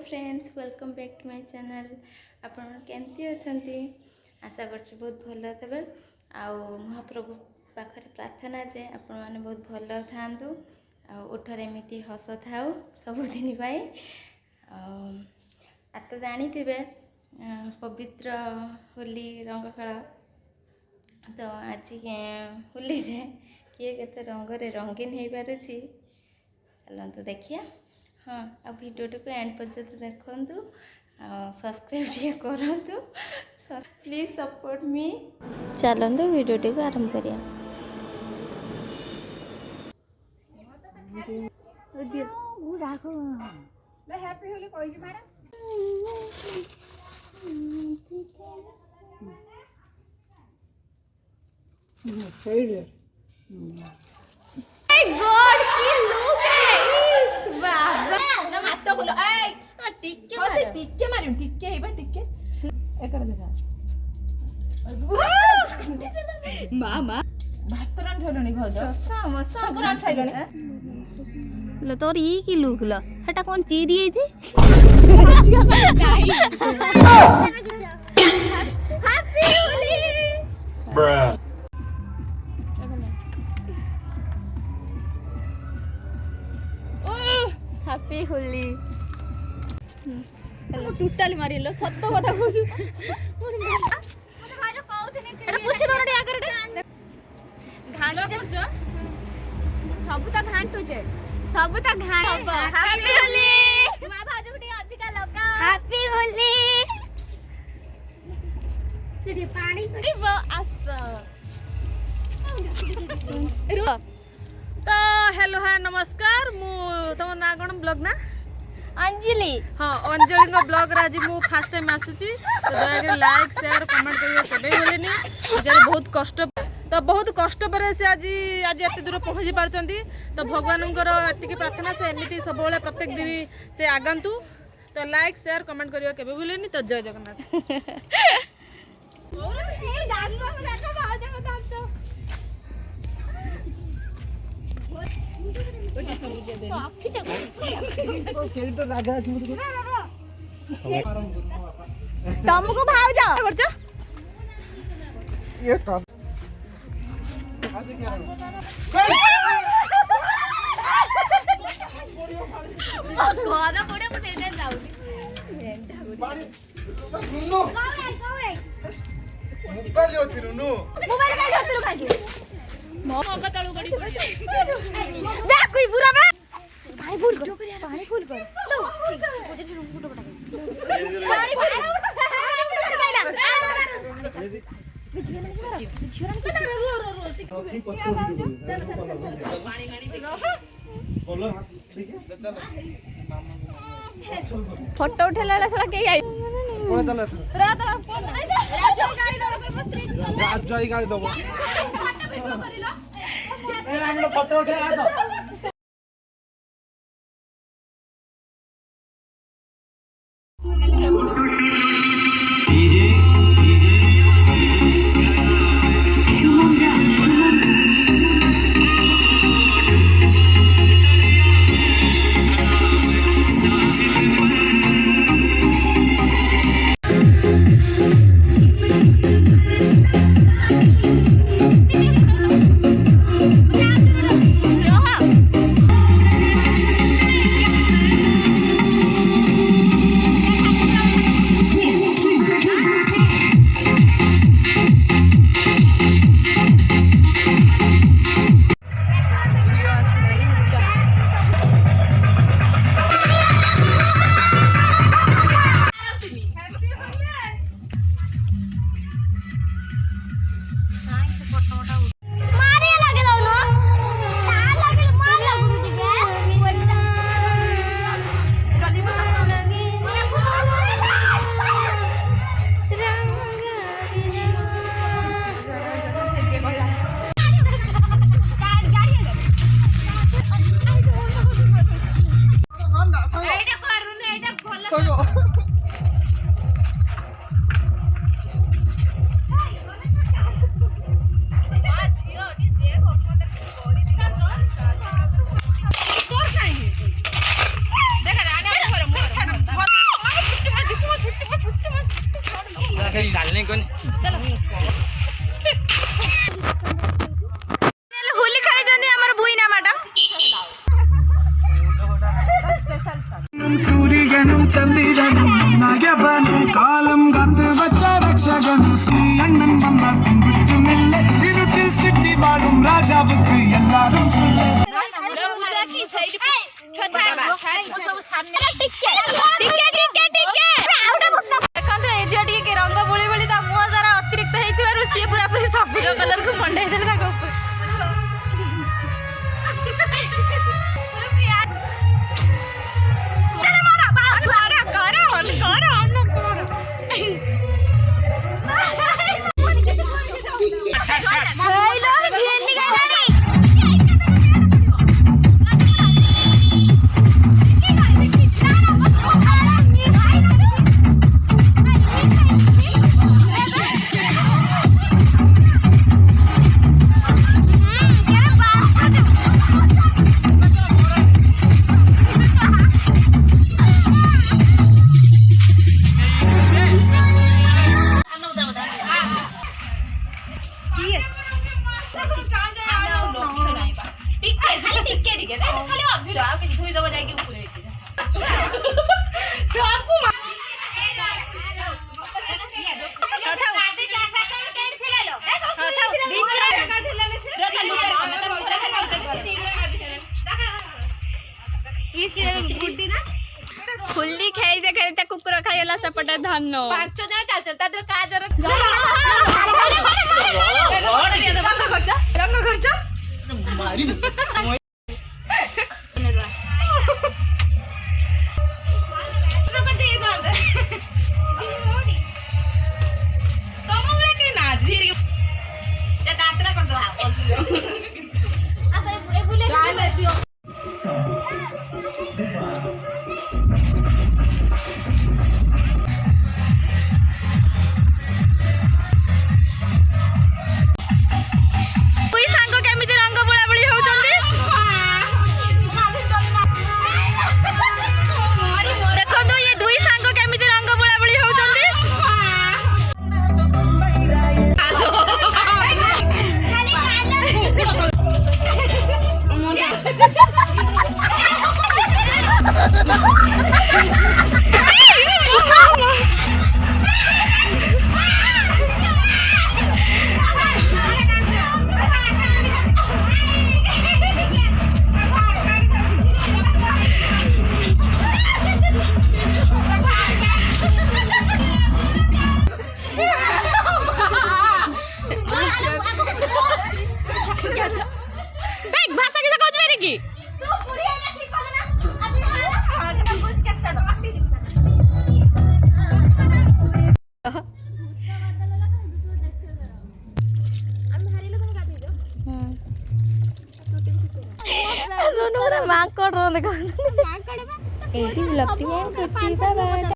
Friends welcome back to my channel. आपण केमती अछंती आशा करछि बहुत भलो तबे आउ महाप्रभु पाखरे प्रार्थना जे आपण माने बहुत भलो थांतु आ उठरे एमिति हस थाउ सबुदिन पाई आ तो जानी थिबे पवित्र होली रंग खेल तो आज होली रे किए केते रंग रे रंगीन हो पारुछि चलतु देखिया। हाँ आ वीडियो को एंड पर्यंत देखु सब्सक्राइब करूँ प्लीज सपोर्ट मी। चलतु वीडियो को आरंभ करिया। हैप्पी होली कोई मैडम My God, की लुक है इस बाबा ना मत बोलो ए टिक्के मार मार टिक्के मारियो टिक्के हेबा टिक्के एकड़ देखा मामा भात रान छलनी भज सब रान छलनी लो तोर ई की लुक लो हटा कौन चीरी है जी happy Holi Bruh. Happy Holi totally मारी लो सत्त कथा कहू अरे पूछ दो रे आगर घांटो करछ सब त घांटो छे सब त घांट हैप्पी होली मा भाजो गुटी अधिका लगा हैप्पी होली तेरे पानी को आस रो तो हेलो हाय नमस्कार मु तुम ना कौन ब्लॉग ना अंजलि हाँ अंजलि को ब्लॉग रे आज मु फर्स्ट टाइम आसीची तो दया लाइक शेयर कमेंट करियो केबे होलेनी जे बहुत कष्ट तो बहुत कष्ट पर से आज एते दूर पहुंची पारचंती तो भगवानंकर एतिकी प्रार्थना से एमिति सब बेले प्रत्येक दिन से आगंतु तो लाइक शेयर कमेंट करियो केबे भूलेनी तो जय जगन्नाथ। तुमको भाव जाओ ये कब घर पड़े मु दे जाऊनी सुनो मोबाइल अछि रुनु मोबाइल काई धरतु खाइजु मो का तळु गडी पड़ी बे कोई बुरा बे पानी फुल कर पानी फुल कर फोटो पानी फोटो उठेला साला के आई कोन चले रात गाड़ी दो मस्त रात जाई गाड़ी दबो ए हम फोटो उठे आ तो होली खेली हमर बुईना मैडम సూర్యగను చంద్రగను నాగబను కాలం గత వచ్చ రక్షగను சூரியண்ணன் வந்தார் கும்பிட்டு மெல்ல இருட்டில் சிட்டி வாழும் ராஜாவுக்கு எல்லாரும் சொல்ல देखो ये झील टी रंग बोली बोली मुह सारा अतिरिक्त होती सी पूरा पूरी सबुज कलर को मंडाई देले होली खेलते खेलते कुकुर खाइला सपटे धान 5 जण चालते तादर का जर रंग खर्च भाषा किसे कहछ मेरे की माकड़ देखो एटी ब्लॉग टी एंड करची बाय बाय।